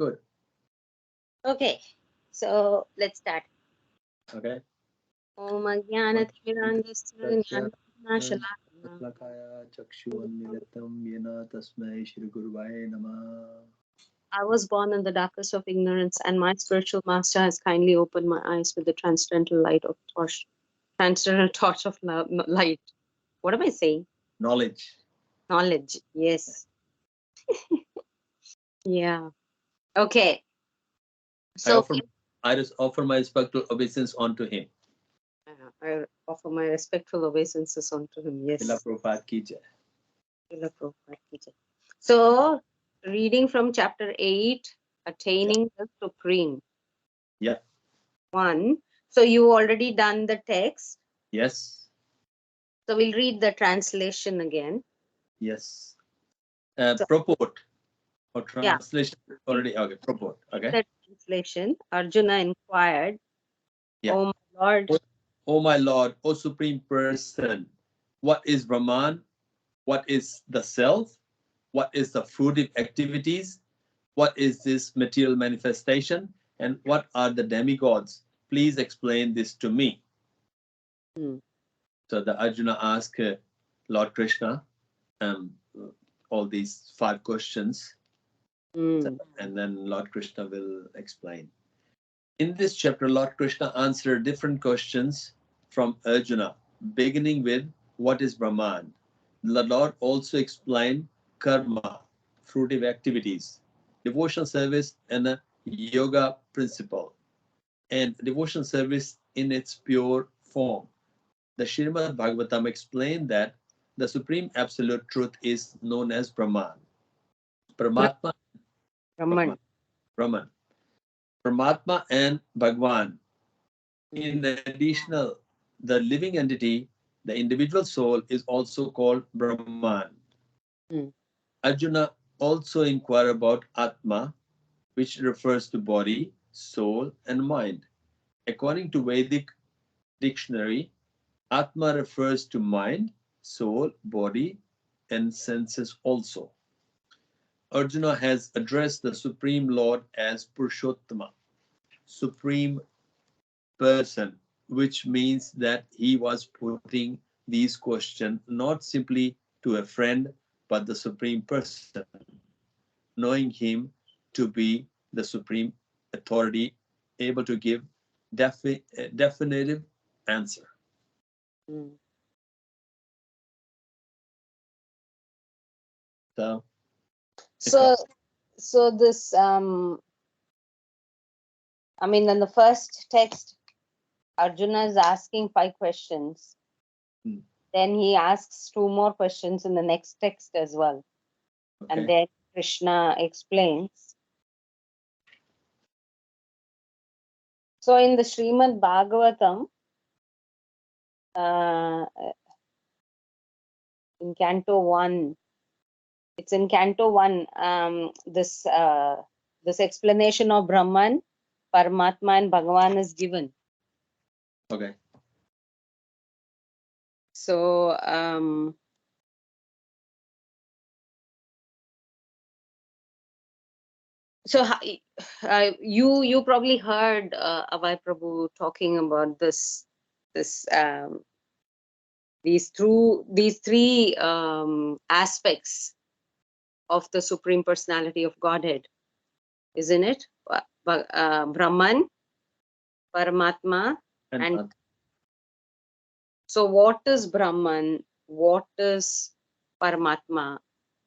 Good. Okay, so let's start. Okay. Om Ajnanathirandasya Jnanashalakaya. Lakaya Chakshuvanmilitam Yena Tasmai Shri Guruvaya Namah. I was born in the darkest of ignorance, and my spiritual master has kindly opened my eyes with the transcendental light of torch, transcendental torch of light. What am I saying? Knowledge. Knowledge. Yes. Yeah. Okay. So I just offer my respectful obeisance unto him. I offer my respectful obeisances unto him. Yes. Srila Prabhupada ki jai. Srila Prabhupada ki jai. So, reading from chapter 8, Attaining the Supreme. Yeah. 1. So, you already done the text. Yes. So, we'll read the translation again. Yes. Purport or translation already. Okay. Purport. Okay. The translation. Arjuna inquired, Yeah. "O my Lord, O my Lord, O Supreme Person, what is Brahman? What is the self? What is the fruitive activities? What is this material manifestation? And what are the demigods? Please explain this to me." So the Arjuna asked Lord Krishna all these 5 questions. And then Lord Krishna will explain. In this chapter, Lord Krishna answered different questions from Arjuna, beginning with what is Brahman. The Lord also explained karma, fruitive activities, devotional service, and a yoga principle, and devotional service in its pure form. The Srimad Bhagavatam explained that the supreme absolute truth is known as Brahman. Paramatma, Brahman. Paramatma and Bhagwan. In additional, the living entity, the individual soul, is also called Brahman. Arjuna also inquired about Atma, which refers to body, soul, and mind. According to Vedic dictionary, Atma refers to mind, soul, body, and senses also. Arjuna has addressed the Supreme Lord as Purushottama, Supreme Person, which means that he was putting these questions not simply to a friend, but the Supreme Person, knowing him to be the supreme authority, able to give definitive answer. So this I mean, in the first text, Arjuna is asking 5 questions. Then he asks 2 more questions in the next text as well. Okay. And then Krishna explains. So in the Srimad Bhagavatam, in Canto 1, it's in Canto 1, this explanation of Brahman, Paramatma, and Bhagavan is given. Okay. So, you probably heard Abhay Prabhu talking about these 3 aspects of the Supreme Personality of Godhead, isn't it? Brahman, Paramatma, and so what is Brahman, what is Paramatma,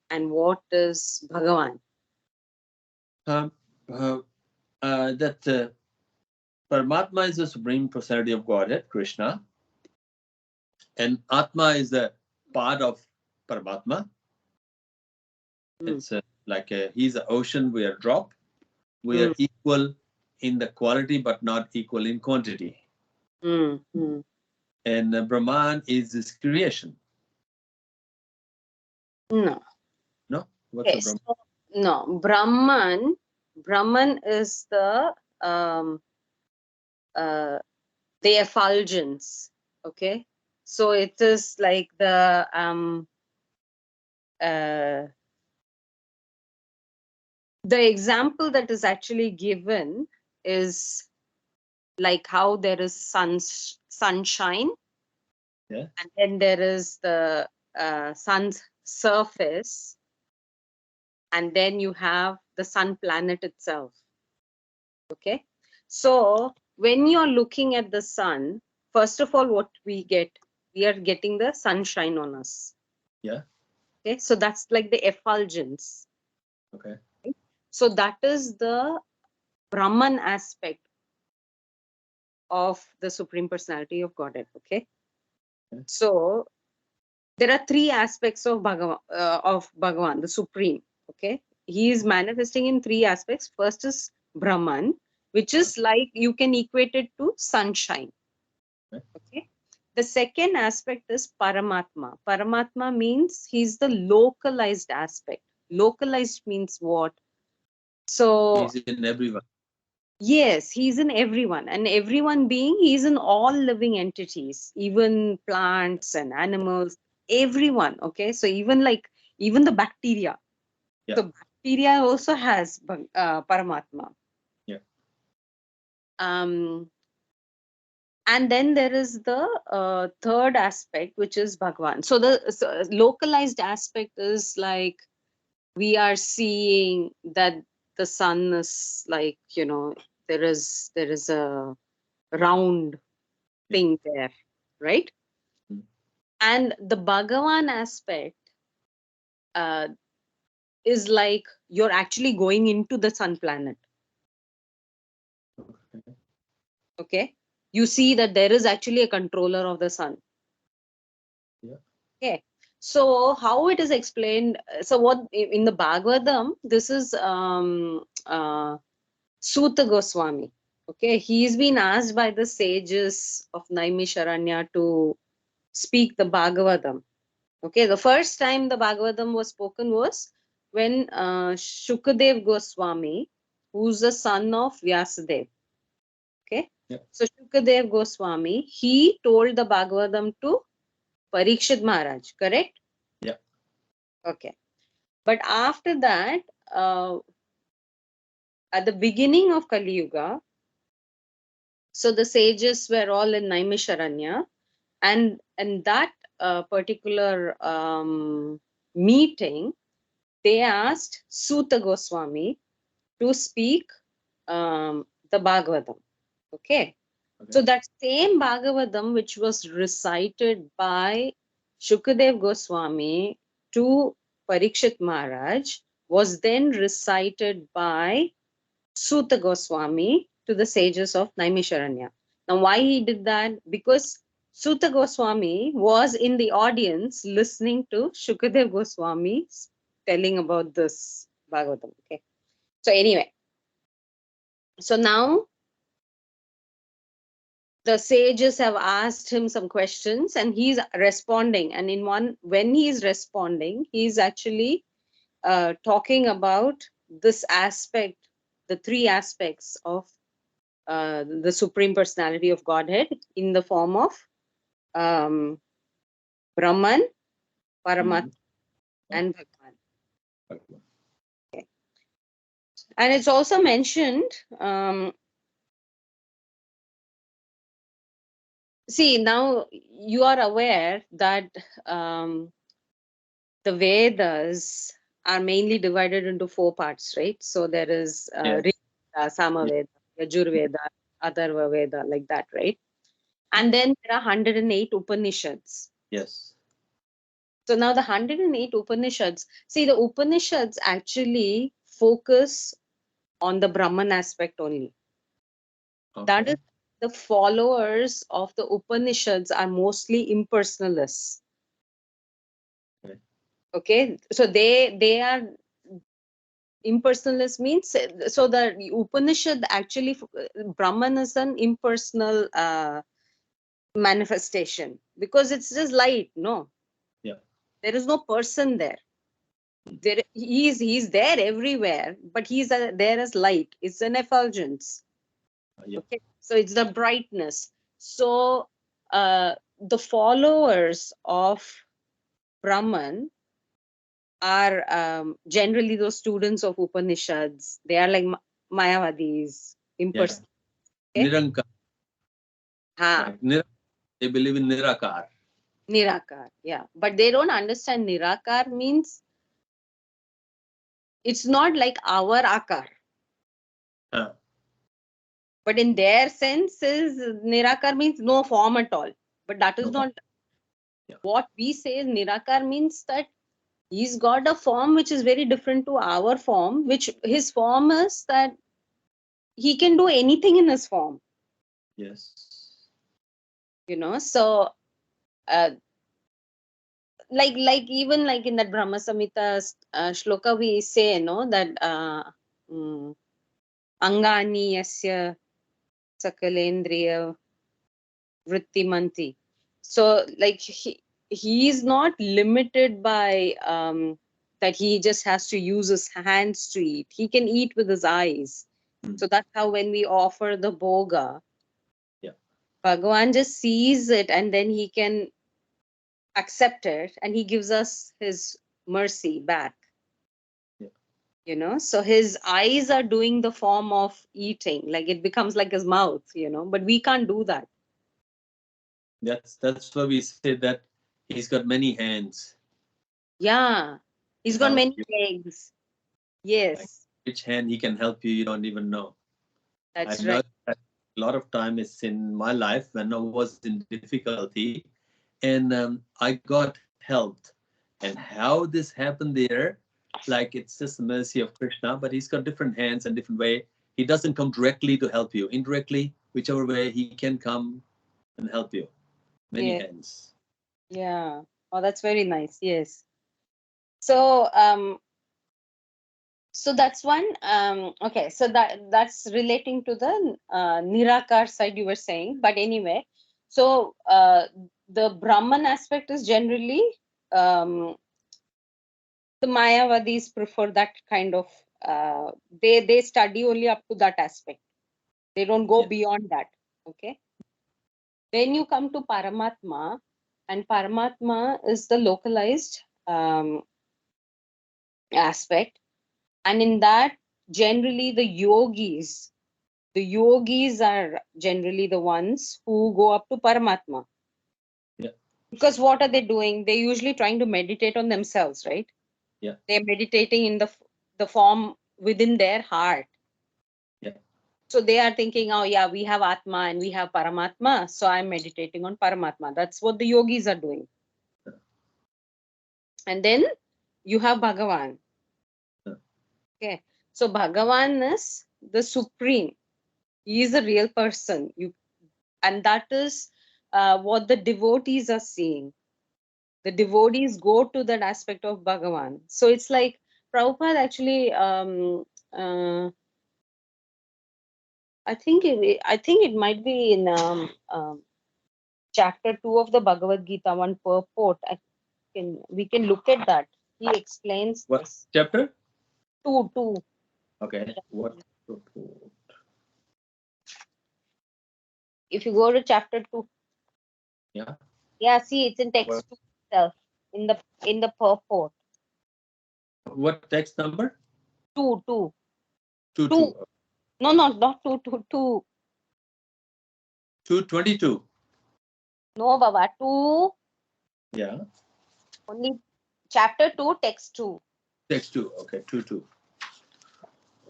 and what is Bhagavan? Paramatma is the Supreme Personality of Godhead, Krishna, and Atma is the part of Paramatma. It's he's the ocean, we are drop. We are equal in the quality, but not equal in quantity. And Brahman is his creation. No. No? What's Brahman? So, no, Brahman is the effulgence. Okay, so it is like the The example that is actually given is like how there is sunshine, Yeah. and then there is the sun's surface, and then you have the sun planet itself. Okay, so when you're looking at the sun, first of all, what we are getting the sunshine on us. Yeah. Okay, so that's like the effulgence. Okay. So that is the Brahman aspect of the Supreme Personality of Godhead. Okay, Okay. so there are three aspects of Bhagavan, the Supreme. Okay, he is manifesting in three aspects. First is Brahman, which is like you can equate it to sunshine. Okay. Okay. The second aspect is Paramatma. Paramatma means he's the localized aspect. Localized means what? So He's in everyone. yes, he's in everyone, and everyone being he's in all living entities, even plants and animals, everyone. Okay, so even the bacteria. Yeah. So bacteria also has Paramatma. Yeah. Um, and then there is the third aspect, which is Bhagwan. So the localized aspect is like we are seeing that the sun is like, there is a round Yeah. thing there, right? Mm. And the Bhagavan aspect uh, is like you're actually going into the sun planet. Okay. Okay, you see that there is actually a controller of the sun. Yeah. Okay, so how it is explained? So what in the Bhagavatam? This is Suta Goswami. Okay, he's been asked by the sages of Naimisharanya to speak the Bhagavatam. Okay, the first time the Bhagavatam was spoken was when Shukadev Goswami, who's the son of Vyasadeva. Okay, Yeah. so Shukadev Goswami, he told the Bhagavatam to Parikshit Maharaj, correct? Yeah. Okay, but after that, uh, at the beginning of Kali Yuga, so the sages were all in Naimisharanya, and that particular meeting, they asked Suta Goswami to speak the Bhagavatam. Okay. Okay. So that same Bhagavatam, which was recited by Shukadev Goswami to Parikshit Maharaj, was then recited by Suta Goswami to the sages of Naimisharanya. Now, why he did that? Because Suta Goswami was in the audience listening to Shukadev Goswami telling about this Bhagavatam. Okay. So anyway, so now the sages have asked him some questions and he's responding. And when he's responding, he's actually talking about this aspect, the three aspects of the Supreme Personality of Godhead in the form of um, Brahman, Paramatma, and Bhagwan. Okay. Okay. And it's also mentioned, see, now you are aware that the Vedas are mainly divided into four parts, right? So there is Yes. Rig Veda, Yeah. Samaveda, Yajurveda, Atharva Veda, like that, right? And then there are 108 Upanishads. Yes. So now the 108 Upanishads, see, the Upanishads actually focus on the Brahman aspect only. That is, Okay. the followers of the Upanishads are mostly impersonalists. Okay. Okay, so they are impersonalist means, so the Upanishad actually, Brahman is an impersonal manifestation because it's just light. No, Yeah. there is no person there. He's there everywhere, but he's there as light. It's an effulgence. Yeah. Okay, so it's the brightness. So the followers of Brahman are generally those students of Upanishads. They are like Mayavadis, impersonal. Yeah. Okay? Nirankar. Like, they believe in Nirakar. Nirakar, yeah. But they don't understand Nirakar means it's not like our Akar. But in their sense is Nirakar means no form at all. But that is not what we say. Is Nirakar means that he's got a form which is very different to our form, which his form is that he can do anything in his form. Yes. So like even like in that Brahma Samhita shloka we say that angani yasya sakalendriya vrittimanti. So like he is not limited by that he just has to use his hands to eat. He can eat with his eyes. So that's how when we offer the bhoga, Bhagavan just sees it and then he can accept it and he gives us his mercy back. So his eyes are doing the form of eating, like it becomes like his mouth, but we can't do that. That's why we say that he's got many hands. Yeah, he's got many legs. Yes. Like which hand he can help you don't even know. That's I've right. noticed that a lot of time is in my life when I was in difficulty and I got helped. And how this happened there, like it's just the mercy of Krishna, but he's got different hands and different way. He doesn't come directly to help you. Indirectly, whichever way he can come and help you. Many hands. Yeah. Oh, that's very nice. Yes. So so that's one. Okay, so that's relating to the Nirakar side you were saying. But anyway, so the Brahman aspect is generally the Mayavadis prefer that kind of they study only up to that aspect. They don't go beyond that. Okay. Then you come to Paramatma, and Paramatma is the localized aspect, and in that generally the yogis are generally the ones who go up to Paramatma. Because what are they doing? They're usually trying to meditate on themselves, right? They're meditating in the form within their heart. So they are thinking, oh yeah, we have Atma and we have Paramatma, so I'm meditating on Paramatma. That's what the yogis are doing. And then you have Bhagavan. Okay, so Bhagavan is the supreme. He is a real person. And that is what the devotees are seeing. The devotees go to that aspect of Bhagavan. So it's like Prabhupada actually, I think it might be in chapter 2 of the Bhagavad Gita, one purport. We can look at that. He explains What this. chapter? 2. Okay. What purport? If you go to chapter 2. Yeah, see, it's in text 2 itself, in the purport. What text number? 2. 2. No, not 2. 2. 222. No, Baba, 2. Yeah. Only chapter 2, text 2. Text 2. Okay, 2.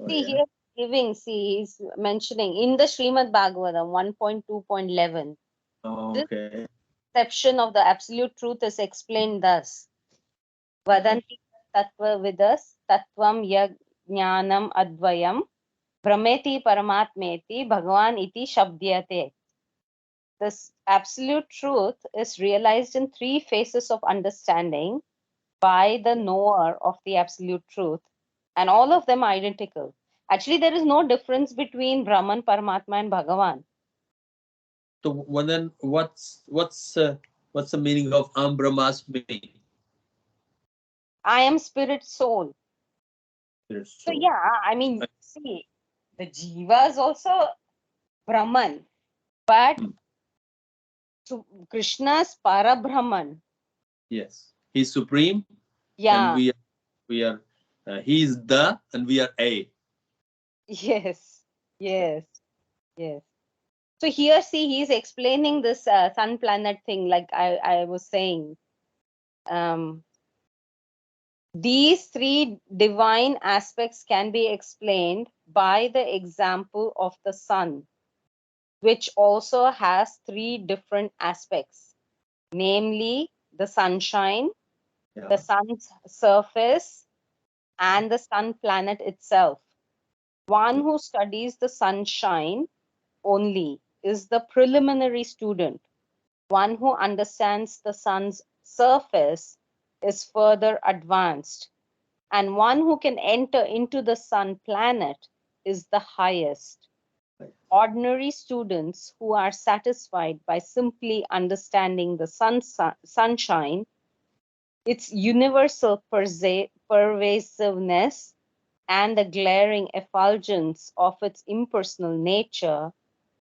See, here he's mentioning in the Srimad Bhagavatam 1.2.11. Okay. This perception of the absolute truth is explained thus. Vadanti tattva vidas tattvam jnanam advayam brahmeti paramatmeti bhagavan iti shabdyate. This absolute truth is realized in 3 phases of understanding by the knower of the absolute truth, and all of them are identical. Actually, there is no difference between Brahman, Paramatma, and Bhagavan. So then, what's the meaning of Brahmasmi? I am spirit soul. Spirit So soul. yeah, I mean, see, the Jiva is also Brahman, but Krishna's Para Brahman. Yes, he's supreme. Yeah. And we are We are, he is the, and we are a. Yes, yes, yes. So here, see, he's explaining this sun planet thing, like I was saying. These three divine aspects can be explained by the example of the sun, which also has three different aspects, namely the sunshine, the sun's surface, and the sun planet itself. One who studies the sunshine only is the preliminary student. One who understands the sun's surface is further advanced, and one who can enter into the sun planet is the highest. Ordinary students who are satisfied by simply understanding the sunshine, its universal pervasiveness, and the glaring effulgence of its impersonal nature,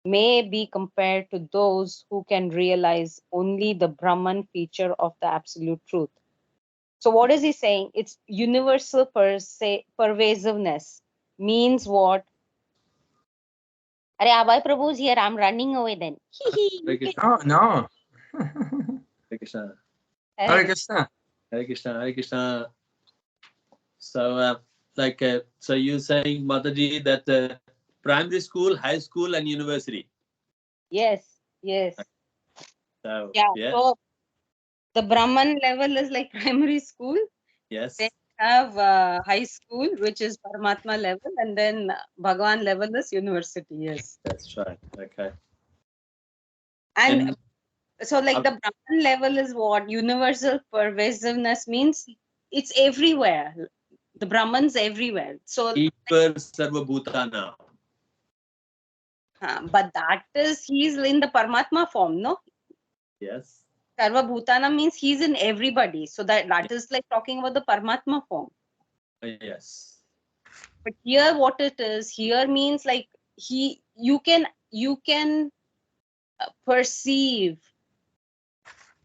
may be compared to those who can realize only the Brahman feature of the absolute truth. So what is he saying? It's universal pervasiveness means what? Arey, Abhay Prabhu's here. I'm running away then. Oh, no. Hare Krishna. Hare Krishna. Hare Krishna. Hare Krishna. So, so you're saying, Mataji, that primary school, high school, and university. Yes, yes. So, Yeah. So the Brahman level is like primary school. Yes. Then have high school, which is Paramatma level, and then Bhagavan level is university. Yes. That's right. Okay. And so like the Brahman level is what? Universal pervasiveness means it's everywhere. The Brahman's everywhere. So Sarva Bhutana. but that is, he's in the Paramatma form, no? Yes. Sarva Bhutana means he's in everybody. So that is like talking about the Paramatma form. Yes. But here what it is, here means like you can perceive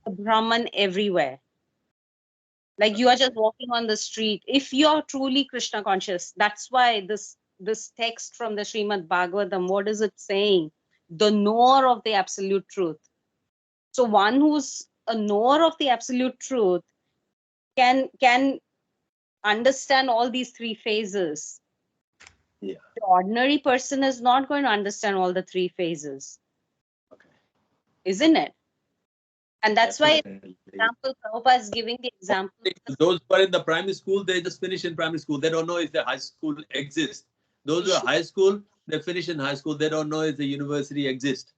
the Brahman everywhere. Like you are just walking on the street. If you are truly Krishna conscious, that's why this text from the Srimad Bhagavatam, what is it saying? The knower of the absolute truth. So one who's a knower of the absolute truth can understand all these three phases. Yeah. The ordinary person is not going to understand all the three phases. Okay. Isn't it? And that's why, Definitely. example, Prabhupada is giving the example. Those who are in the primary school, they just finish in primary school. They don't know if the high school exists. Those who are high school, they finish in high school. They don't know if the university exists.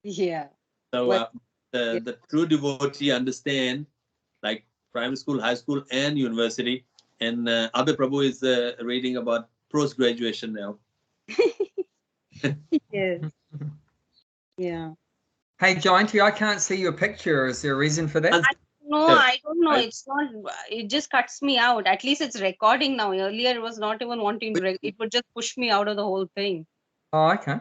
Yeah. So the true devotee understand like primary school, high school, and university. And Abhay Prabhu is reading about post-graduation now. Yes. Yeah. Hey, Jayanti, I can't see your picture. Is there a reason for that? No, I don't know. It's not. It just cuts me out. At least it's recording now. Earlier, it was not even wanting to. It would just push me out of the whole thing. Oh, okay.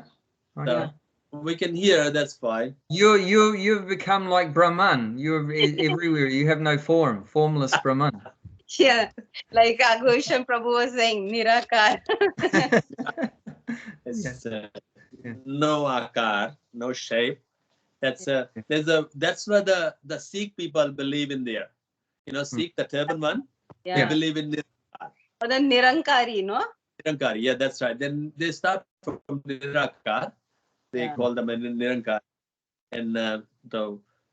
So we can hear. That's fine. You've become like Brahman. You're everywhere. You have no form. Formless Brahman. Yeah, like Aghoshan Prabhu was saying, Nirakar. It's no akar, no shape. That's that's what the Sikh people believe in there. You know, Sikh, the turban one, they believe in Nirakar. Or the Nirankari, no? Nirankar, yeah, that's right. Then they start from Nirakar. They call them Nirankar, and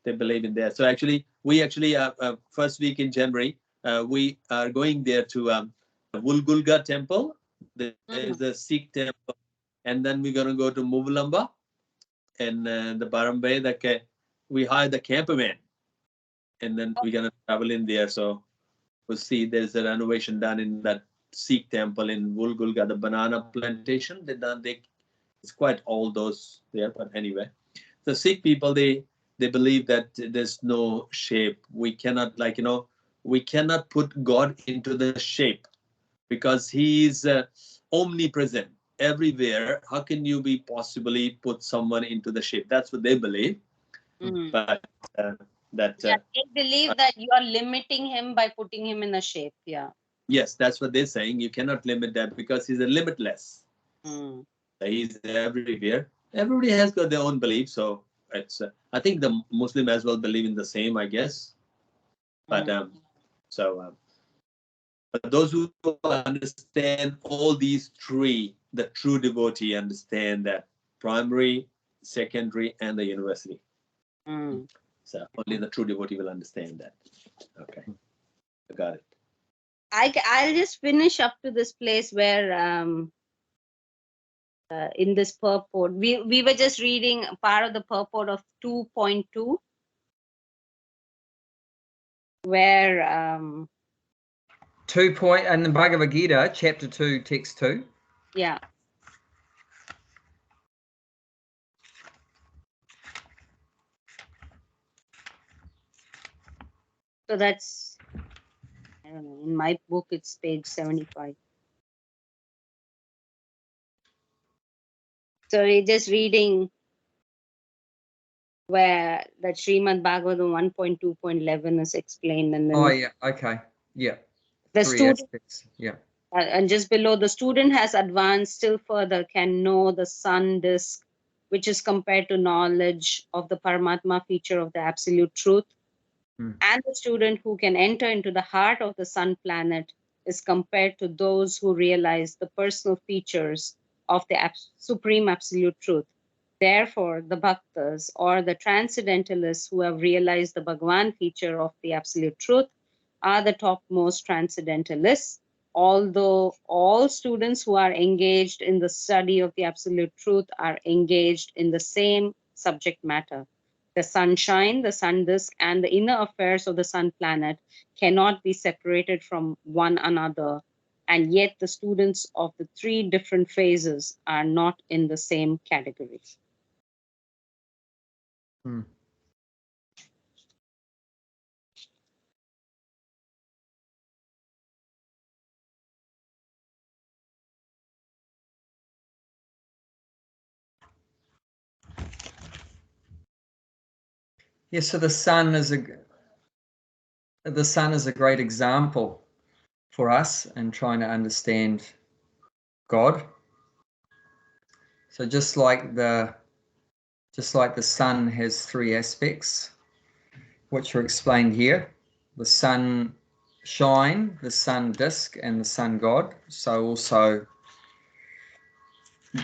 they believe in there. So actually, we first week in January, we are going there to the Vulgulga temple. There is a Sikh temple, and then we're gonna go to Muvulamba and the Barambe. We hire the camperman, and then we're gonna travel in there. So we'll see. There's a renovation done in that Sikh temple in Vulgulga, the banana plantation. It's quite old those there, but anyway, the Sikh people they believe that there's no shape. We cannot we cannot put God into the shape because He is omnipresent everywhere. How can you be possibly put someone into the shape? That's what they believe. But they believe that you are limiting him by putting him in a shape. Yeah. Yes, that's what they're saying. You cannot limit that because he's a limitless. Mm. He's everywhere. Everybody has got their own belief, so it's. I think the Muslim as well believe in the same, I guess. But but those who understand all these three, the true devotee understand that primary, secondary, and the university. Mm. So only the true devotee will understand that. Okay, I got it. I'll just finish up to this place where in this purport we were just reading part of the purport of 2.2 where 2 point in the Bhagavad Gita, chapter 2, text 2. yeah. So that's, I don't know, in my book it's page 75. So we're just reading where that Srimad Bhagavatam 1.2.11 is explained, and then Oh yeah, okay, yeah. the 3 student aspects, yeah. and just below, the student has advanced still further, can know the sun disk, which is compared to knowledge of the Paramatma feature of the absolute truth. And the student who can enter into the heart of the sun planet is compared to those who realize the personal features of the supreme absolute truth. Therefore, the bhaktas or the transcendentalists who have realized the Bhagavan feature of the absolute truth are the topmost transcendentalists, although all students who are engaged in the study of the absolute truth are engaged in the same subject matter. The sunshine, the sun disk, and the inner affairs of the sun planet cannot be separated from one another, and yet the students of the three different phases are not in the same category. Yeah, so the sun is a great example for us in trying to understand God. So just like the sun has 3 aspects, which are explained here: the sun shine, the sun disk, and the sun God. So also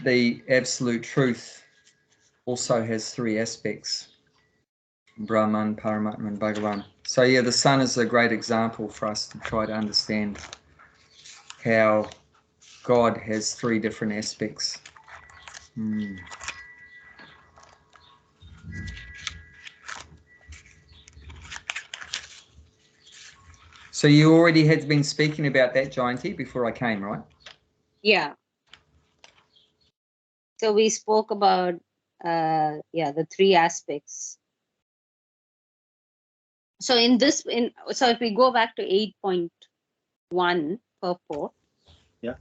the absolute truth also has 3 aspects: Brahman, Paramatma, and Bhagavan. So yeah, the sun is a great example for us to try to understand how God has 3 different aspects. So you already had been speaking about that, Jayanti, before I came, right? Yeah. So we spoke about the 3 aspects. So so if we go back to 8.1 purport. Yeah.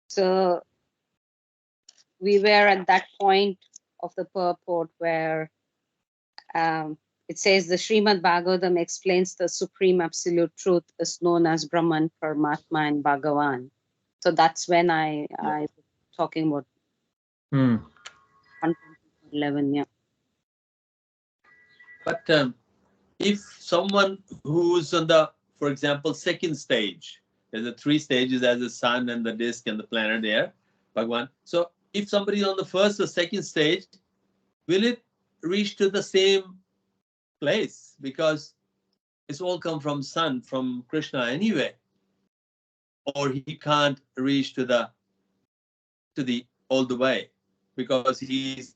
So we were at that point of the purport where it says the Srimad Bhagavatam explains the supreme absolute truth is known as Brahman, Paramatma, and Bhagavan. So that's when I was talking about 1.11, yeah. But if someone who's on the, for example, second stage, there's the 3 stages as the sun and the disk and the planet there, Bhagwan. So if somebody on the first or second stage, will it reach to the same place? Because it's all come from sun, from Krishna anyway. Or he can't reach to the all the way because he's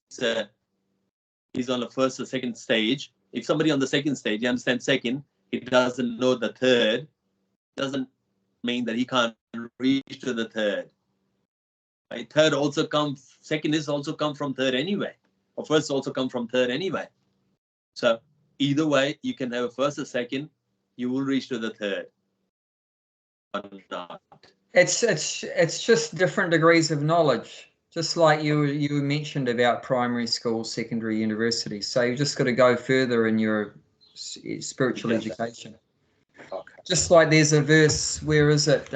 on the first or second stage. If somebody on the second stage, you understand, second, he doesn't know the third, doesn't mean that he can't reach to the third. Right? Second is also come from third anyway, or first also come from third anyway. So either way, you can have a first or second, you will reach to the third. Or not. It's just different degrees of knowledge, just like you mentioned about primary school, secondary, university. So you just got to go further in your spiritual Yeah. education. Okay. Just like there's a verse, where is it?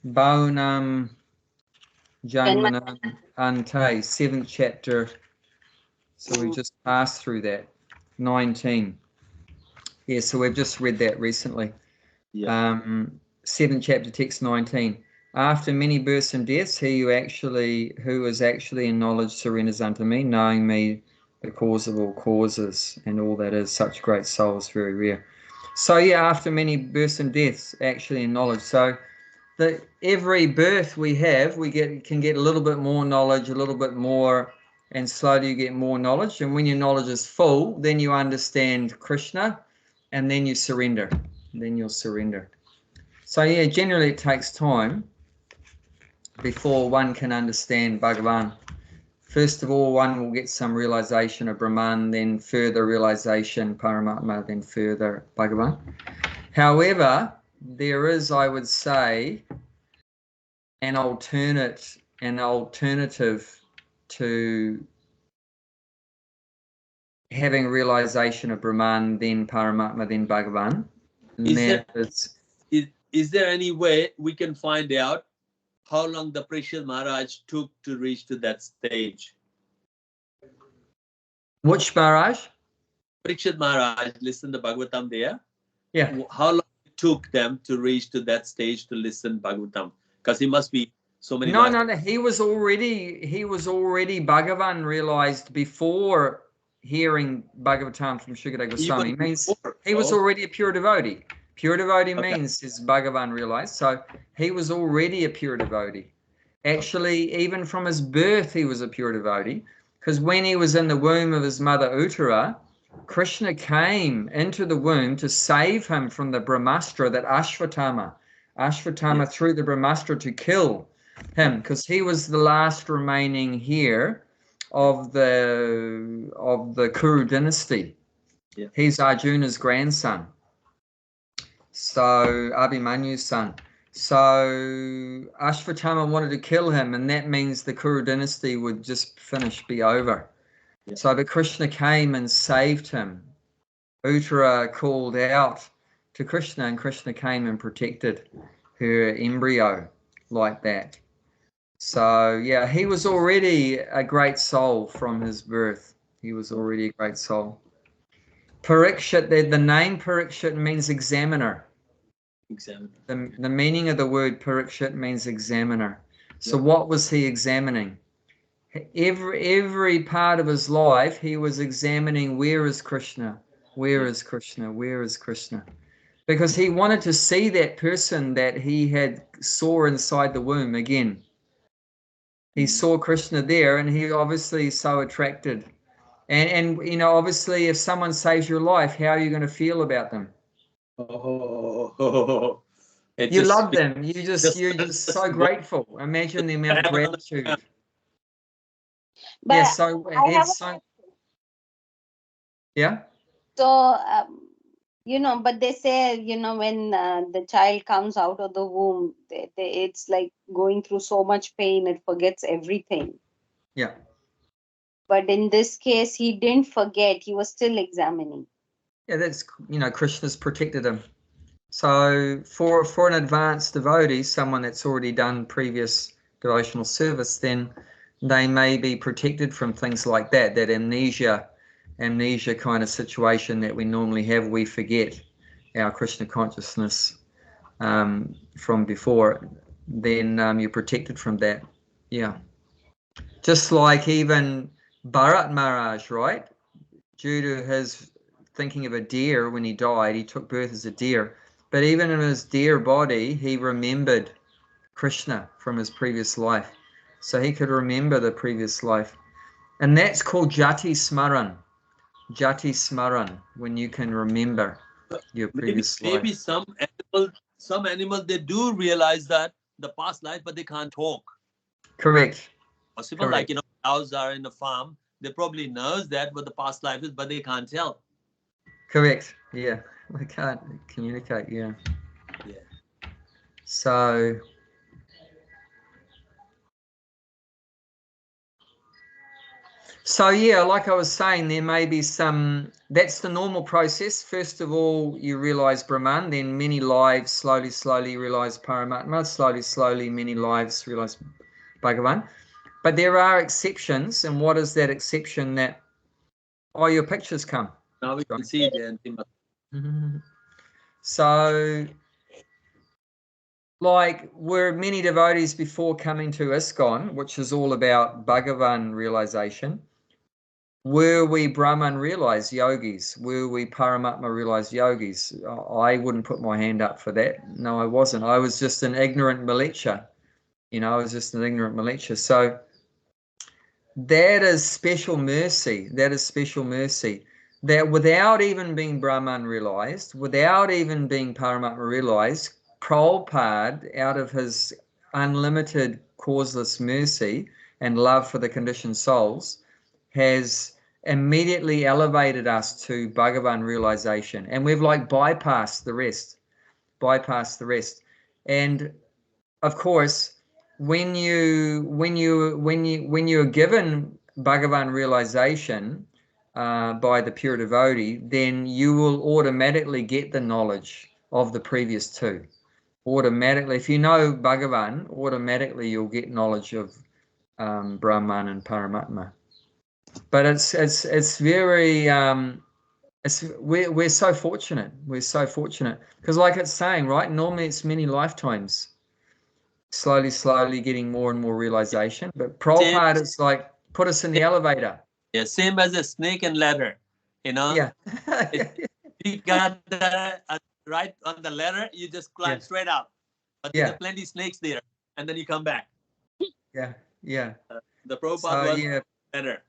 Bonam Janmanam Ante, 7th chapter. So we just passed through that. 19. Yeah, so we've just read that recently. Yeah. 7th chapter, text 19. After many births and deaths, he who is actually in knowledge surrenders unto me, knowing me, the cause of all causes, and all that is. Such great souls, very rare. So yeah, after many births and deaths, actually in knowledge. So every birth we have, can get a little bit more knowledge, a little bit more, and slowly you get more knowledge. And when your knowledge is full, then you understand Krishna, and then you surrender. Then you'll surrender. So yeah, generally it takes time before one can understand Bhagavan. First of all, one will get some realization of Brahman, then further realization Paramatma, then further Bhagavan. However, there is, I would say, an alternative to having realization of Brahman, then Paramatma, then Bhagavan. Is there any way we can find out how long the Parikshit Maharaj took to reach to that stage? Which Maharaj? Parikshit Maharaj, listen to Bhagavatam there. Yeah. How long it took them to reach to that stage to listen Bhagavatam? Because he must be so many. No. He was already Bhagavan realized before hearing Bhagavatam from Shukadeva Goswami. Means he was already a pure devotee. Pure devotee means is Bhagavan realized. So he was already a pure devotee. Actually, even from his birth, he was a pure devotee. Because when he was in the womb of his mother Uttara, Krishna came into the womb to save him from the Brahmastra that Ashvatthama threw the Brahmastra to kill him, because he was the last remaining heir of the Kuru dynasty. Yeah. He's Arjuna's grandson, so Abhimanyu's son. So Ashvatthama wanted to kill him, and that means the Kuru dynasty would just be over. Yeah. So but Krishna came and saved him. Uttara called out to Krishna, and Krishna came and protected her embryo like that. So yeah, he was already a great soul from his birth. He was already a great soul. Parikshit, the name Parikshit means examiner. The meaning of the word Parikshit means examiner. So what was he examining? Every part of his life, he was examining, where is Krishna? Where is Krishna? Where is Krishna? Because he wanted to see that person that he had saw inside the womb again. He saw Krishna there, and he obviously is so attracted. And you know, obviously, if someone saves your life, how are you going to feel about them? You love them. You're just so grateful. Imagine the amount of gratitude. But yeah. So it's so. Yeah. So but they say, when the child comes out of the womb, it's like going through so much pain, it forgets everything. Yeah. But in this case, he didn't forget. He was still examining. Yeah, that's, Krishna's protected him. So for an advanced devotee, someone that's already done previous devotional service, then they may be protected from things like that amnesia kind of situation that we normally have. We forget our Krishna consciousness from before. Then you're protected from that. Yeah. Just like even Bharat Maharaj, right? Due to his thinking of a deer when he died, he took birth as a deer. But even in his deer body, he remembered Krishna from his previous life. So he could remember the previous life. And that's called Jati Smaran. Jati Smaran, when you can remember your previous life. Maybe some animals, they do realize that the past life, but they can't talk. Correct. Possible. Correct. Like, cows are in a farm. They probably knows that what the past life is, but they can't tell. Correct. Yeah. They can't communicate. Yeah. So So yeah, like I was saying, there may be some, that's the normal process. First of all, you realize Brahman, then many lives, slowly realize Paramatma, slowly, many lives realize Bhagavan. But there are exceptions, and what is that exception? That, oh, your pictures come. Now we can see the So, like, were many devotees before coming to ISKCON, which is all about Bhagavan realization, were we Brahman realized yogis? Were we Paramatma realized yogis? I wouldn't put my hand up for that. No, I wasn't. I was just an ignorant malicha. You know, I was just an ignorant malicha. So that is special mercy. That is special mercy. That without even being Brahman realized, without even being Paramatma realized, Prabhupada, out of his unlimited causeless mercy and love for the conditioned souls, has immediately elevated us to Bhagavan realization, and we've like bypassed the rest. And of course, when you're given Bhagavan realization by the pure devotee, then you will automatically get the knowledge of the previous two. Automatically, if you know Bhagavan, automatically you'll get knowledge of Brahman and Paramatma. But it's very we're so fortunate. We're so fortunate because, like it's saying, right? Normally it's many lifetimes. Slowly getting more and more realization. But Prabhupada is like, put us in the elevator. Yeah, same as a snake and ladder. You know. Yeah. You got right on the ladder, you just climb straight up. But there are plenty of snakes there, and then you come back. Yeah. The Prabhupada was better.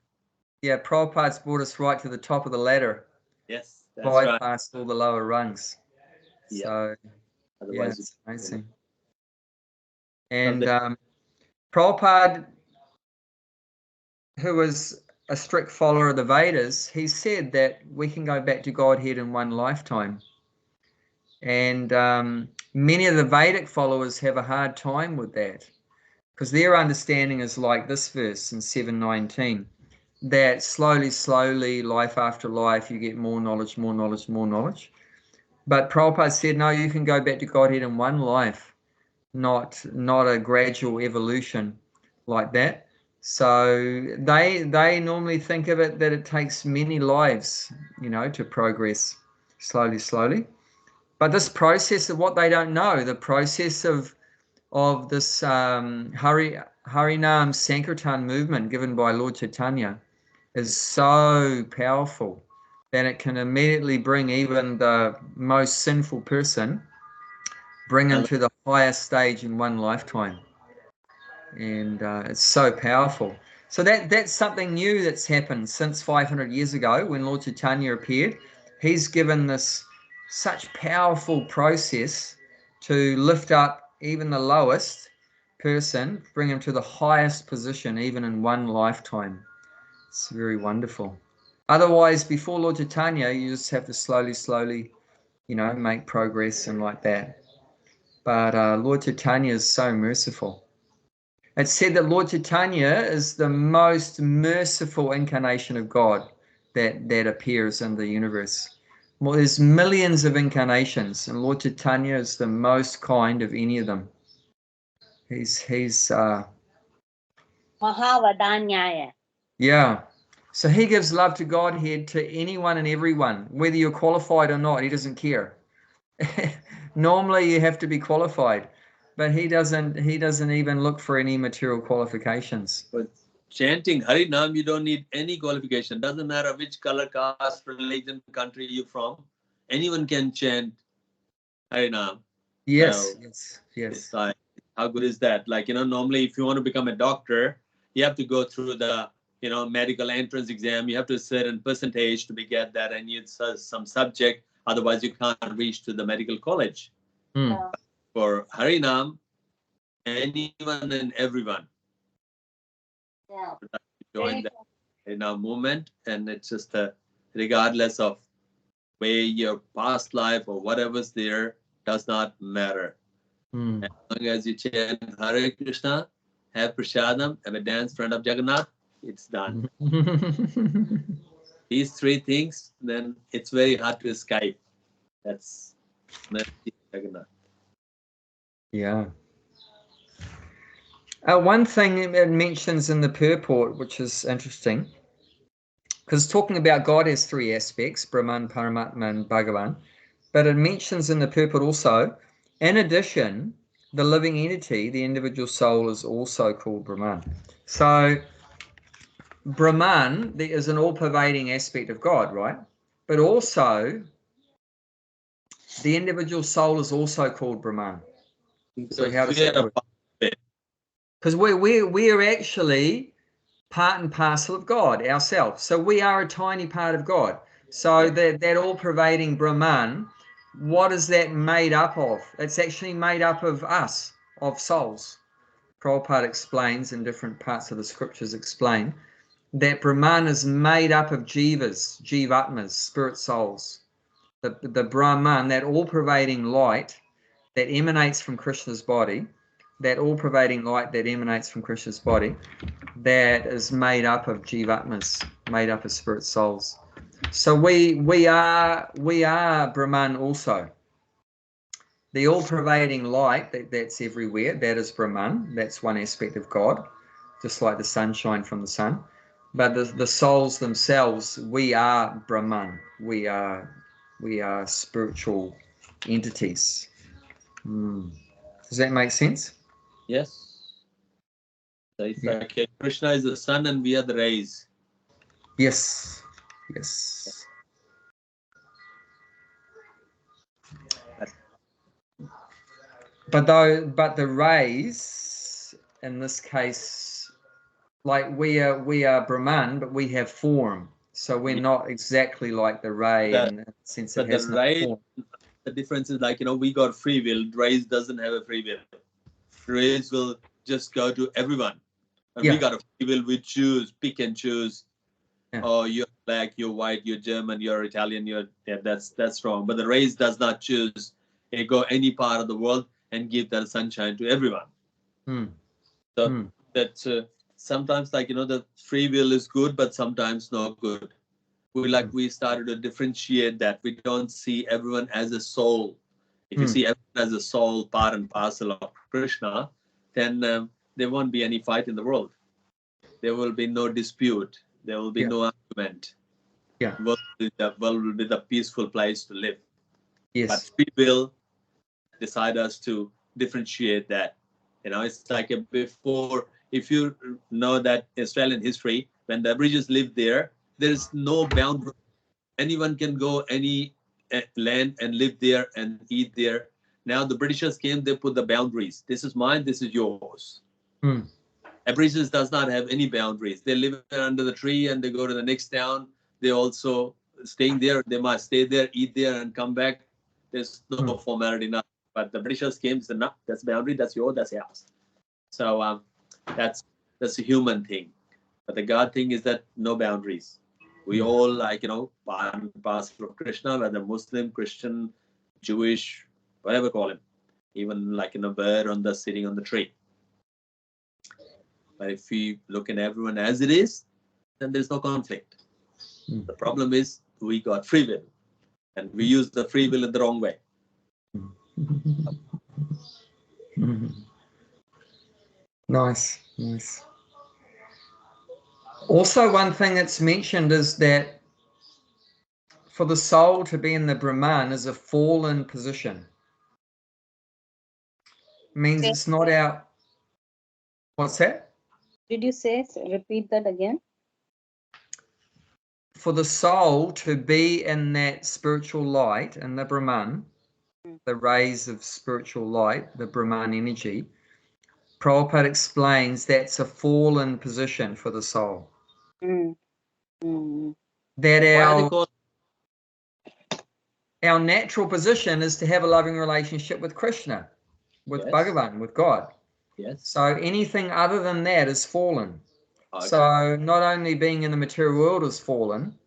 Yeah, Prabhupada's brought us right to the top of the ladder. Yes, that's bypassed all the lower rungs. Yeah. So, otherwise it's amazing. And Prabhupada, who was a strict follower of the Vedas, he said that we can go back to Godhead in one lifetime. And many of the Vedic followers have a hard time with that because their understanding is like this verse in 7:19, that slowly, life after life, you get more knowledge. But Prabhupada said, no, you can go back to Godhead in one life, not a gradual evolution like that. So they normally think of it that it takes many lives, to progress slowly. But this process of what they don't know, the process of this Harinam Sankirtan movement given by Lord Chaitanya is so powerful that it can immediately bring even the most sinful person, bring him to the highest stage in one lifetime. And it's so powerful. So that's something new that's happened since 500 years ago when Lord Chaitanya appeared. He's given this such powerful process to lift up even the lowest person, bring him to the highest position even in one lifetime. It's very wonderful. Otherwise, before Lord Chaitanya, you just have to slowly, make progress and like that. But Lord Chaitanya is so merciful. It's said that Lord Chaitanya is the most merciful incarnation of God that appears in the universe. Well, there's millions of incarnations, and Lord Chaitanya is the most kind of any of them. He's Mahavadanyaya. Yeah. So he gives love to Godhead to anyone and everyone, whether you're qualified or not. He doesn't care. Normally you have to be qualified, but he doesn't even look for any material qualifications. But chanting Harinam, you don't need any qualification. Doesn't matter which color, caste, religion, country you're from. Anyone can chant Harinam. Yes. It's like, how good is that? Like, normally if you want to become a doctor, you have to go through the, medical entrance exam. You have to a certain percentage to get that, and it's some subject. Otherwise, you can't reach to the medical college. For Harinam, anyone and everyone join the Harinam movement, and it's just regardless of where your past life or whatever's there, does not matter. As long as you chant Hare Krishna, have prasadam, have a dance in front of Jagannath, it's done. These three things, then it's very hard to escape. That's Jagannath. Yeah. One thing it mentions in the purport, which is interesting, because talking about God has three aspects, Brahman, Paramatma, and Bhagavan, but it mentions in the purport also, in addition, the living entity, the individual soul, is also called Brahman. So Brahman, there is an all-pervading aspect of God, right? But also, the individual soul is also called Brahman. So how does that work? Because we're actually part and parcel of God ourselves. So we are a tiny part of God. So that all-pervading Brahman, what is that made up of? It's actually made up of us, of souls. Prabhupada explains, in different parts of the scriptures explain, that Brahman is made up of jivas, jivatmas, spirit souls. The Brahman, that all-pervading light that emanates from Krishna's body, that all-pervading light that emanates from Krishna's body, that is made up of jivatmas, made up of spirit souls. So we are Brahman also. The all-pervading light that's everywhere, that is Brahman. That's one aspect of God, just like the sunshine from the sun. But the souls themselves, we are Brahman. We are spiritual entities. Does that make sense? Yes. So it's like Krishna is the sun and we are the rays. Yes. Yes. But the rays, in this case, like we are Brahman, but we have form. So we're not exactly like the ray in the sense it has no form. The difference is like, we got free will. Rays doesn't have a free will. Rays will just go to everyone. And we got a free will. We choose, pick and choose. Oh, you're black, you're white, you're German, you're Italian, that's wrong. But the rays does not choose. They go any part of the world and give that sunshine to everyone. So that's sometimes like, the free will is good, but sometimes not good. We started to differentiate that. We don't see everyone as a soul. If you see everyone as a soul, part and parcel of Krishna, then there won't be any fight in the world. There will be no dispute. There will be no argument. The world will be the peaceful place to live. Yes. But free will decide us to differentiate that. It's like before, if you know that Australian history, when the British lived there, there's no boundary. Anyone can go any land and live there and eat there. Now the Britishers came, they put the boundaries. This is mine, this is yours. Aborigines does not have any boundaries. They live under the tree and they go to the next town. They also staying there. They must stay there, eat there, and come back. There's no formality, nothing. But the Britishers came and said, no, that's boundary, that's yours, that's yours. So that's a human thing. But the God thing is that no boundaries. We all part and parcel of Krishna, whether Muslim, Christian, Jewish, whatever call him. Even like a bird sitting on the tree. But if we look at everyone as it is, then there's no conflict. The problem is we got free will, and we use the free will in the wrong way. Nice. Also, one thing that's mentioned is that for the soul to be in the Brahman is a fallen position. It means it's not our... What's that? Did you say, repeat that again? For the soul to be in that spiritual light, in the Brahman, the rays of spiritual light, the Brahman energy, Prabhupada explains that's a fallen position for the soul. That our natural position is to have a loving relationship with Krishna, with Bhagavan, with God. Yes. So anything other than that is fallen. Okay. So not only being in the material world is fallen,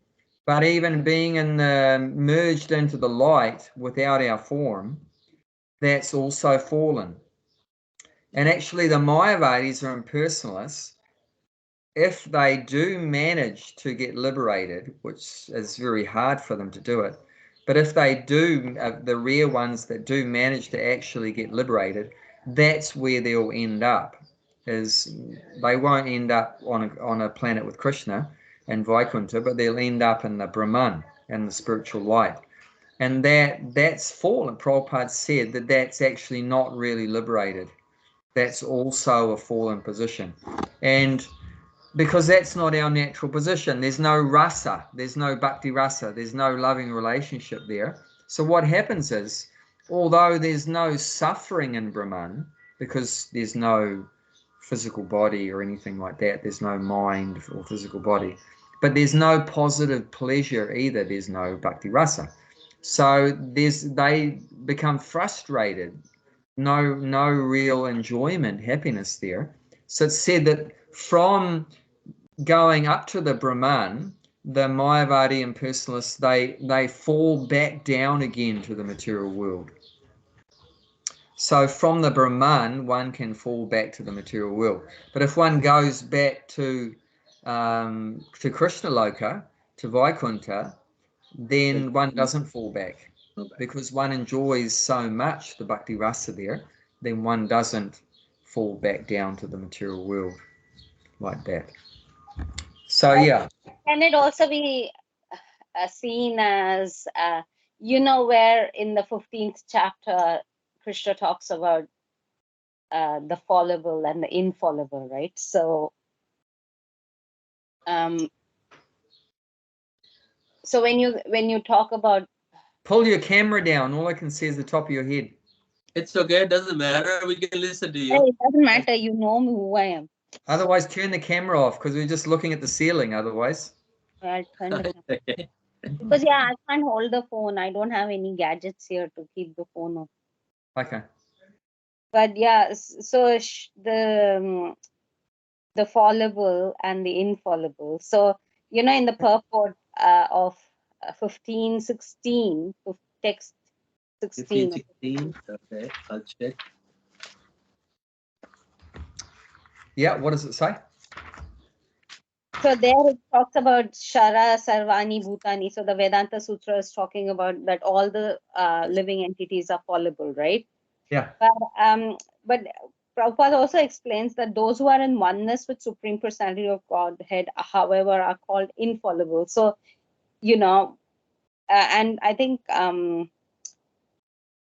but even being merged into the light without our form, that's also fallen. And actually the Mayavadis are impersonalists. if they do manage to get liberated, which is very hard for them to do it, but if they do, the rare ones that do manage to actually get liberated, that's where they'll end up. Is they won't end up on a planet with Krishna and Vaikuntha, but they'll end up in the Brahman and the spiritual light. And that's fallen. Prabhupada said that that's actually not really liberated. That's also a fallen position. And because that's not our natural position. There's no rasa, there's no bhakti rasa, there's no loving relationship there. So what happens is, although there's no suffering in Brahman, because there's no physical body or anything like that, there's no mind or physical body, but there's no positive pleasure either, there's no bhakti rasa. So they become frustrated, no real enjoyment, happiness there. So it's said that from going up to the Brahman, the Mayavadi impersonalists, they fall back down again to the material world. So from the Brahman, one can fall back to the material world. But if one goes back to Krishna Loka, to Vaikuntha, then one doesn't fall back, because one enjoys so much the bhakti rasa there, then one doesn't fall back down to the material world like that. So yeah. Can it also be seen as, where in the 15th chapter, Krishna talks about the fallible and the infallible, right? So, so when you talk about, Pull your camera down. All I can see is the top of your head. It's okay. It doesn't matter. We can listen to you. hey, it doesn't matter. You know me who I am. Otherwise, turn the camera off, because we're just looking at the ceiling otherwise. I'll turn the camera. Okay. Because I can't hold the phone. I don't have any gadgets here to keep the phone on. Okay. But yeah, so the fallible and the infallible. So in the purport of 1516, text 16. 15, okay, I'll check. Yeah, what does it say? So there it talks about Shara Sarvani Bhutani. So the Vedanta Sutra is talking about that all the living entities are fallible, right? Yeah. But Prabhupada also explains that those who are in oneness with Supreme Personality of Godhead, however, are called infallible. So, and I think,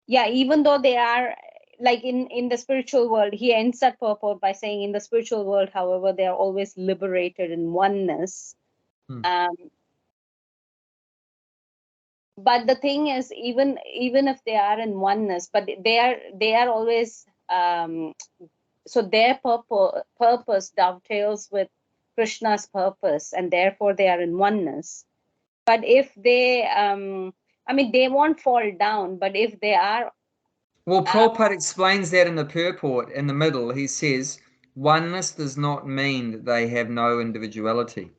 even though they are like in the spiritual world, he ends that purport by saying, in the spiritual world, however, they are always liberated in oneness. But the thing is, even if they are in oneness, but they are always so their purpose dovetails with Krishna's purpose, and therefore they are in oneness. But if they they won't fall down, but if they are, well, Prabhupada explains that in the purport in the middle. He says oneness does not mean that they have no individuality,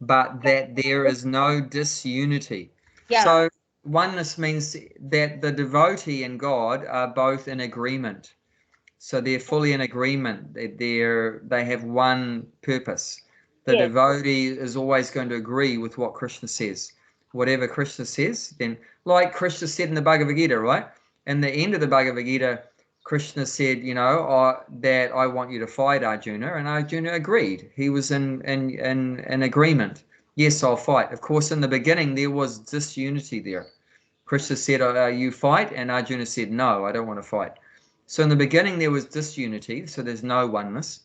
but that there is no disunity. yeah. So oneness means that the devotee and God are both in agreement. So they're fully in agreement. They have one purpose. The Yes. devotee is always going to agree with what Krishna says. Whatever Krishna says, then, like Krishna said in the Bhagavad Gita, right? In the end of the Bhagavad Gita, Krishna said, that I want you to fight Arjuna, and Arjuna agreed. He was in agreement. Yes, I'll fight. Of course, in the beginning, there was disunity there. Krishna said, you fight, and Arjuna said, no, I don't want to fight. So in the beginning, there was disunity, so there's no oneness.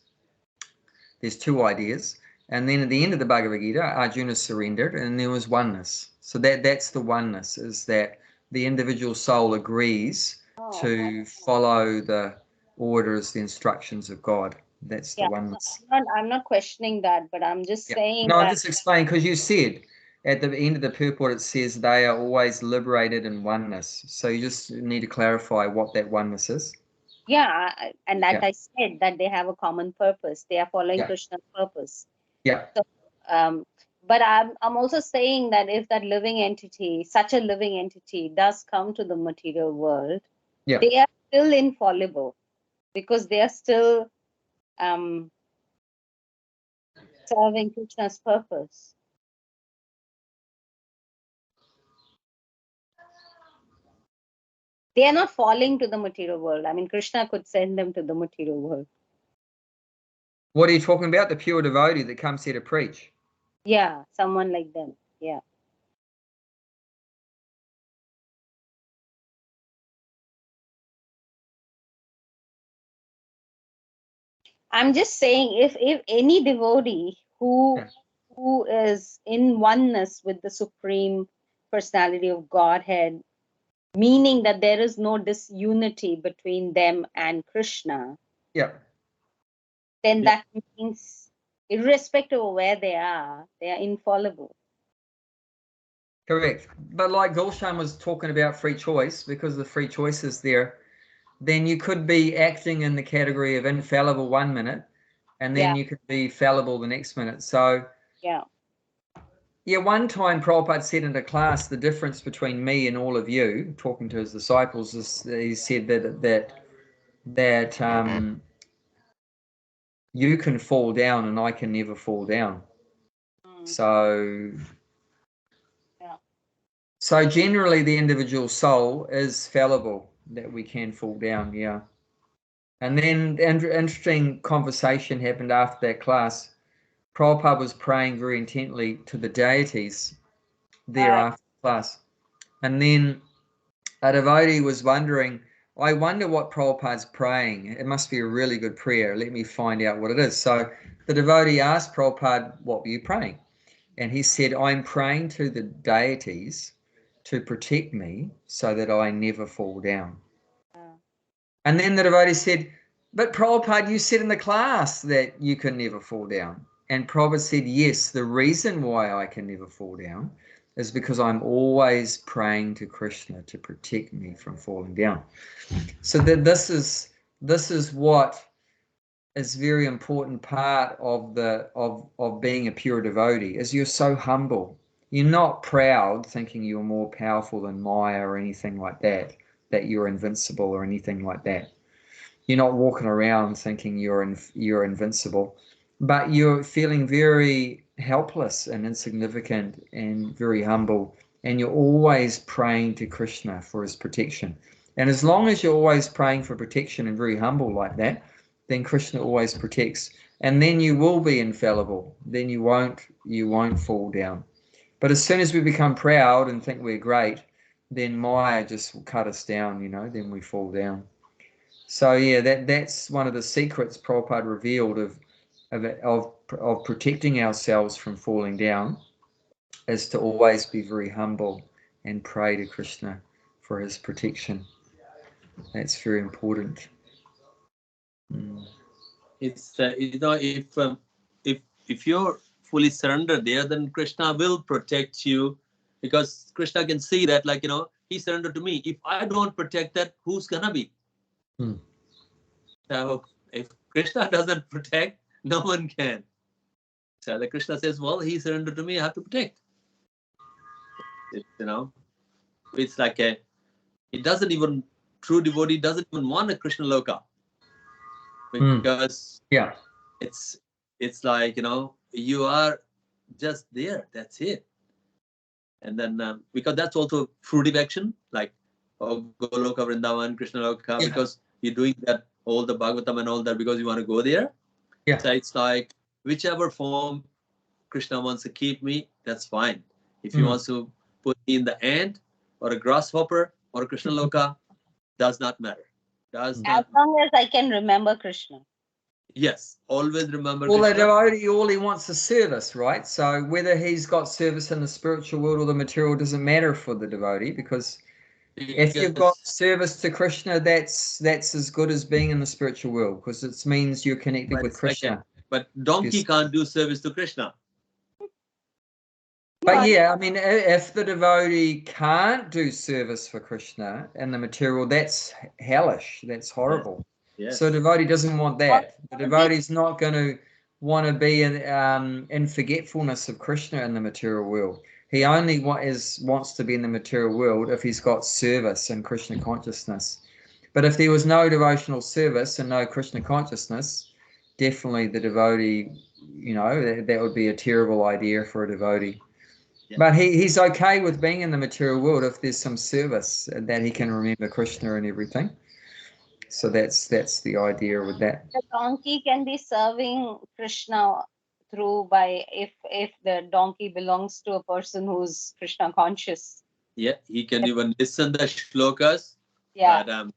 There's two ideas. And then at the end of the Bhagavad Gita, Arjuna surrendered, and there was oneness. So that's the oneness, is that the individual soul agrees to follow the orders, the instructions of God. That's the oneness. I'm not questioning that, but I'm just saying. No, I'm just explaining, because you said at the end of the purport, it says they are always liberated in oneness. So you just need to clarify what that oneness is. Yeah, and that I said that they have a common purpose. They are following Krishna's purpose. Yeah. So, but I'm also saying that if that living entity, such a living entity, does come to the material world, they are still infallible, because they are still serving Krishna's purpose. They are not falling to the material world. I mean, Krishna could send them to the material world. What are you talking about? The pure devotee that comes here to preach? Yeah, someone like them. Yeah. I'm just saying, if any devotee who is in oneness with the Supreme Personality of Godhead, meaning that there is no disunity between them and Krishna, Yeah. then that means, irrespective of where they are infallible. Correct. But like Gulshan was talking about free choice, because the free choice is there, then you could be acting in the category of infallible 1 minute, and then you could be fallible the next minute. So yeah, one time Prabhupada said in a class, the difference between me and all of you, talking to his disciples, is he said that you can fall down and I can never fall down. So generally the individual soul is fallible, that we can fall down, yeah. And then interesting conversation happened after that class. Prabhupada was praying very intently to the deities there after class. And then a devotee was wondering, I wonder what Prabhupada's praying. It must be a really good prayer. Let me find out what it is. So the devotee asked Prabhupada, what were you praying? And he said, I'm praying to the deities to protect me so that I never fall down. And then the devotee said, but Prabhupada, you said in the class that you can never fall down. And Prabhupada said, yes, the reason why I can never fall down is because I'm always praying to Krishna to protect me from falling down. So that this is what is very important part of being a pure devotee, is you're so humble. You're not proud, thinking you're more powerful than Maya or anything like that you're invincible or anything like that. You're not walking around thinking you're invincible, but you're feeling very helpless and insignificant and very humble, and you're always praying to Krishna for his protection. And as long as you're always praying for protection and very humble like that, then Krishna always protects, and then you will be infallible. Then you won't fall down. But as soon as we become proud and think we're great, then Maya just will cut us down, then we fall down. So yeah, that's one of the secrets Prabhupada revealed of protecting ourselves from falling down, is to always be very humble and pray to Krishna for his protection. That's very important. It's if you're fully surrendered there, then Krishna will protect you, because Krishna can see that, he surrendered to me. If I don't protect that, who's gonna be? So if Krishna doesn't protect, no one can. So the Krishna says, well, he surrendered to me, I have to protect. It's like true devotee doesn't even want a Krishna loka, because it's like, you are just there, that's it. And then because that's also fruitive action, like Goloka, Vrindavan, Krishna loka, because you're doing that, all the Bhagavatam and all that, because you want to go there. So it's like, whichever form Krishna wants to keep me, that's fine. If he wants to put me in the ant or a grasshopper or a Krishna loka, does not matter. As long as I can remember Krishna. Yes, always remember Krishna. Krishna. All he wants is service, right? So whether he's got service in the spiritual world or the material doesn't matter for the devotee, because if you've got service to Krishna, that's as good as being in the spiritual world, because it means you're connected with Krishna. But donkey can't do service to Krishna. But yeah, I mean, if the devotee can't do service for Krishna and the material, that's hellish. That's horrible. Yes. So the devotee doesn't want that. The devotee is not going to want to be in forgetfulness of Krishna in the material world. He only wants to be in the material world if he's got service and Krishna consciousness. But if there was no devotional service and no Krishna consciousness, definitely the devotee you know, that would be a terrible idea for a devotee. Yeah. But he's okay with being in the material world if there's some service that he can remember Krishna and everything. So that's the idea with that. The donkey can be serving Krishna through by if the donkey belongs to a person who's Krishna conscious. Yeah, he can even listen the shlokas. Yeah. But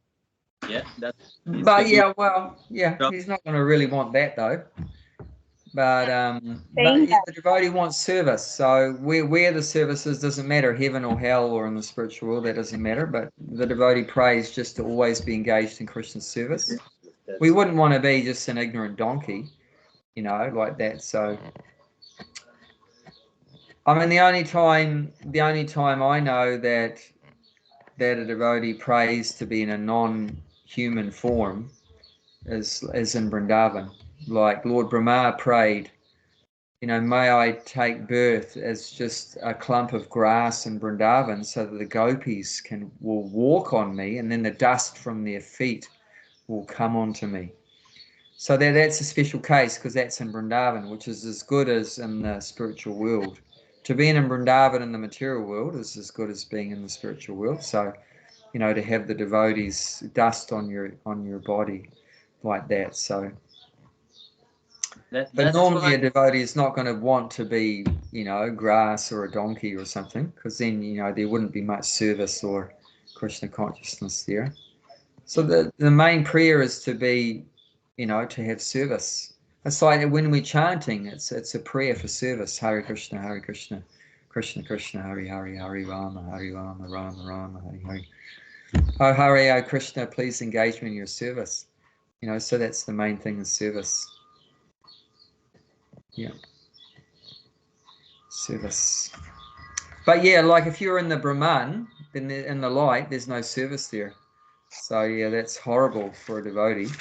yeah, that. But yeah, well, yeah, he's not going to really want that though. But Saying if the devotee wants service, so where the service is doesn't matter, heaven or hell or in the spiritual world, that doesn't matter. But the devotee prays just to always be engaged in Krishna's service. We wouldn't want to be just an ignorant donkey, you know, like that. So, I mean, the only time I know that a devotee prays to be in a non-human form is in Vrindavan. Like Lord Brahma prayed, you know, may I take birth as just a clump of grass in Vrindavan so that the gopis will walk on me, and then the dust from their feet will come onto me. So that's a special case because that's in Vrindavan, which is as good as in the spiritual world. To be in Vrindavan in the material world is as good as being in the spiritual world. So, you know, to have the devotees dust on your body like that. So, but normally a devotee is not going to want to be, you know, grass or a donkey or something, because then, you know, there wouldn't be much service or Krishna consciousness there. So the main prayer is to be, you know, to have service. It's like when we're chanting, it's a prayer for service. Hare Krishna, Krishna Krishna, Hare Hare, Hare Rama, Rama Rama, Hare Hare. Oh Hare, oh Krishna, please engage me in your service. You know, so that's the main thing is service. Yeah. Service. But yeah, like if you're in the Brahman, then in the light, there's no service there. So yeah, that's horrible for a devotee.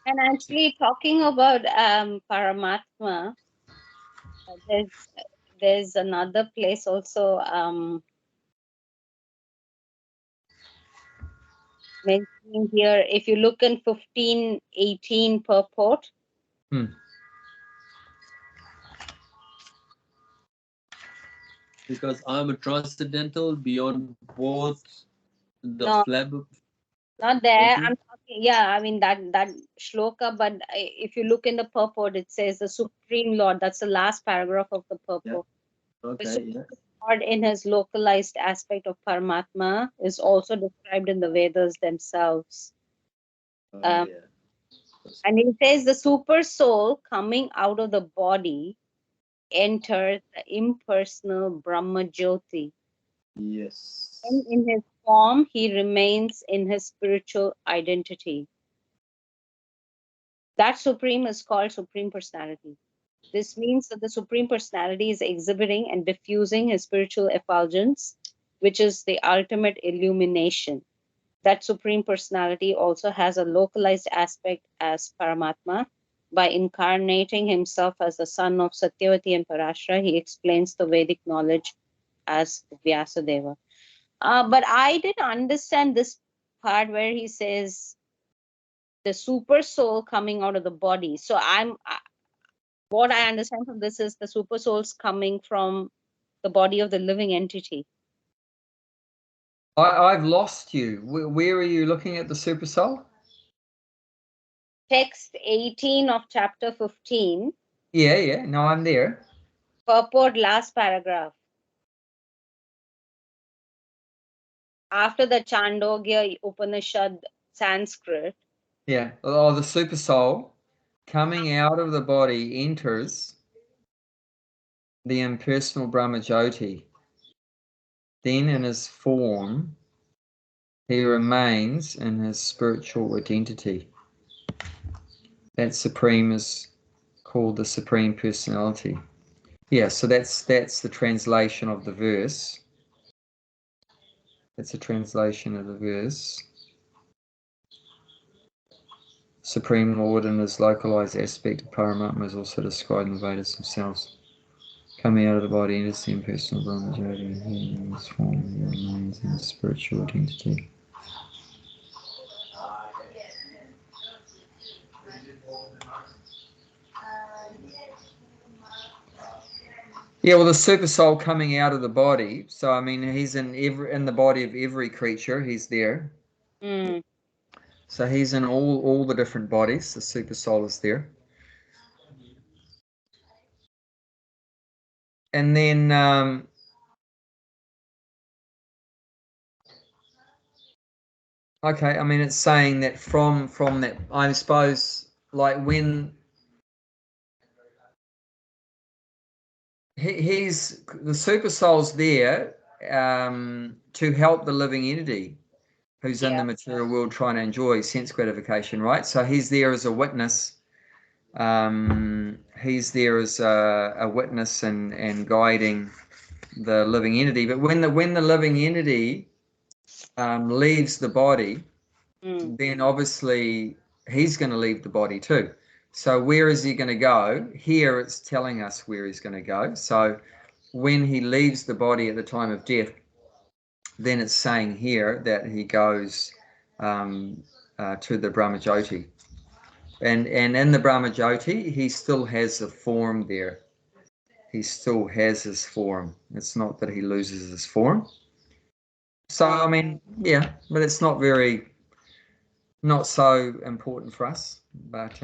And actually, talking about Paramatma, there's another place also mentioning here. If you look in 15:18 purport, Because I'm a transcendental beyond both the flab. Not there. I'm talking. Yeah, I mean that shloka. But if you look in the purport, it says the Supreme Lord. That's the last paragraph of the purport. Yeah. Okay. The Supreme Lord, in his localized aspect of Paramatma, is also described in the Vedas themselves. Yeah. And it says the super soul coming out of the body enters the impersonal Brahma Jyoti. Yes. And in his form, he remains in his spiritual identity. That Supreme is called Supreme Personality. This means that the Supreme Personality is exhibiting and diffusing his spiritual effulgence, which is the ultimate illumination. That Supreme Personality also has a localized aspect as Paramatma. By incarnating himself as the son of Satyavati and Parashara, he explains the Vedic knowledge as Vyasadeva. But I didn't understand this part where he says the super soul coming out of the body. So what I understand from this is the super soul's coming from the body of the living entity. I've lost you. Where are you looking at the super soul? Text 18 of chapter 15. Yeah. No, I'm there. Purport, last paragraph. After the Chandogya Upanishad Sanskrit. Yeah. Oh, the super soul coming out of the body enters the impersonal Brahma Jyoti. Then in his form, he remains in his spiritual identity. That supreme is called the Supreme Personality. Yeah, so that's the translation of the verse. That's a translation of the verse. Supreme Lord in his localized aspect of Paramatma is also described in the Vedas themselves. Coming out of the body enters the impersonal Brahma Jyoti, and he in his form he remains in his spiritual identity. Yeah, well, the super soul coming out of the body. So I mean, he's in the body of every creature. He's there. Mm. So he's in all the different bodies. The super soul is there. And then okay, I mean, it's saying that from that, I suppose, like when he's the super soul's there to help the living entity who's in the material world trying to enjoy sense gratification, right? So he's there as a witness. He's there as a witness and guiding the living entity. But when the living entity leaves the body, then obviously he's going to leave the body too. So where is he going to go? Here it's telling us where he's going to go. So when he leaves the body at the time of death, then it's saying here that he goes to the Brahmajyoti. And in the Brahmajyoti, he still has a form there. He still has his form. It's not that he loses his form. So, I mean, yeah, but it's not so important for us. But,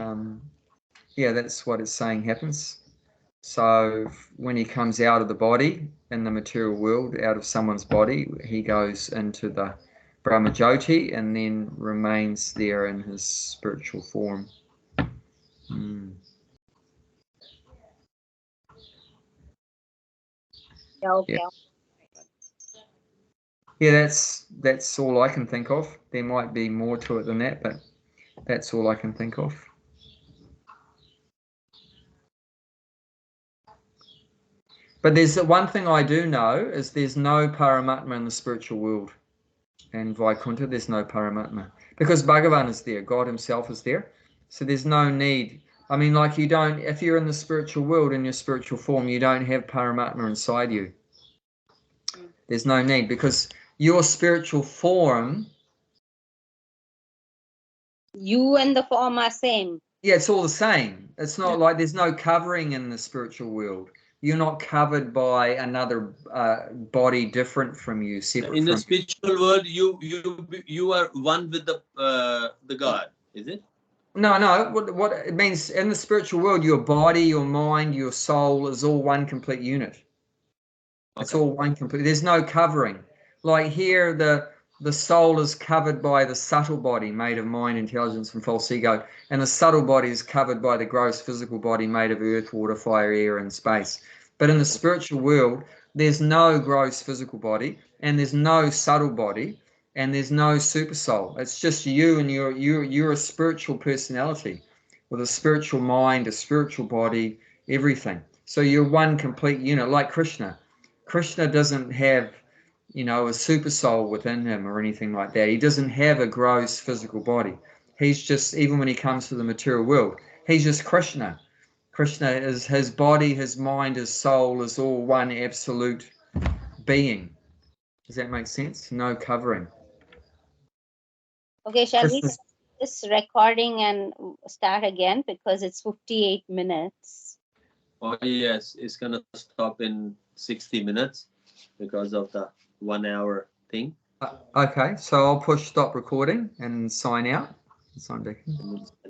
yeah, that's what it's saying happens. So when he comes out of the body in the material world, out of someone's body, he goes into the Brahmajyoti and then remains there in his spiritual form. Okay. Yeah, that's all I can think of. There might be more to it than that, but that's all I can think of. But there's one thing I do know is there's no Paramatma in the spiritual world. And Vaikuntha, there's no Paramatma. Because Bhagavan is there, God himself is there. So there's no need. I mean, like you don't, if you're in the spiritual world, in your spiritual form, you don't have Paramatma inside you. There's no need because your spiritual form. You and the form are same. Yeah, it's all the same. It's not like there's no covering in the spiritual world. You're not covered by another body different from you, separate in the from spiritual world. You are one with the God, is it? No. What it means in the spiritual world, your body, your mind, your soul is all one complete unit. It's all one complete. There's no covering. Like here, the soul is covered by the subtle body made of mind, intelligence, and false ego, and the subtle body is covered by the gross physical body made of earth, water, fire, air, and space. But in the spiritual world, there's no gross physical body, and there's no subtle body, and there's no super soul. It's just you, and you're a spiritual personality with a spiritual mind, a spiritual body, everything. So you're one complete unit, like Krishna. Krishna doesn't have, a super soul within him or anything like that. He doesn't have a gross physical body. He's just, even when he comes to the material world, he's just Krishna. Krishna is his body, his mind, his soul is all one absolute being. Does that make sense? No covering. Okay, shall we stop this recording and start again because it's 58 minutes. Oh yes, it's gonna stop in 60 minutes because of the 1 hour thing. Okay, so I'll push stop recording and sign out. Sign back in.